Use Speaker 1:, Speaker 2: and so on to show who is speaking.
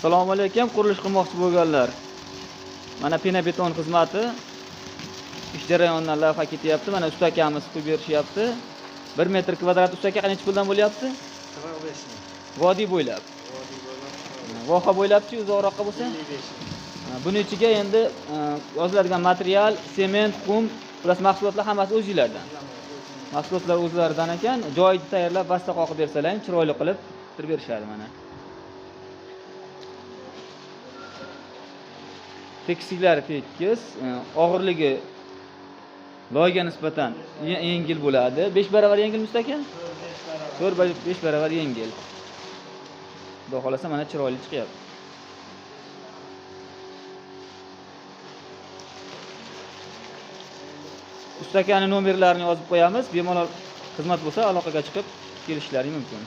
Speaker 1: Assalomu alaykum, qurilish qilmoqchi bo'lganlar. Mana pina beton xizmati ish jarayonidan lavha ketyapti. Mana usta akamiz qilib berishyapti. 1 metr kvadrat usta aka qancha puldan bo'lyapti?
Speaker 2: 45 ming.
Speaker 1: Vodiy bo'ylab. Voha bo'ylabchi, uzoqroqqa bo'lsa? Buning ichiga endi yoziladigan material, sement, qum, plus mahsulotlar hammasi o'zingizlardan. Mahsulotlar o'zlaridan ekan, joyini tayyorlab, basta qoqib bersalar, chiroyli qilib qilib berishadi mana. Teksliklari tekis, og'irligi loyga nisbatan yengil bo'ladi. 5 baravar yengilmi usta aka? 4-5 baravar yengil. Xudo xolasa mana chiroyli chiqyapti. Usta akaning nomerlarini yozib qo'yamiz. Bemalol xizmat bo'lsa aloqaga chiqib kelishlaring mumkin.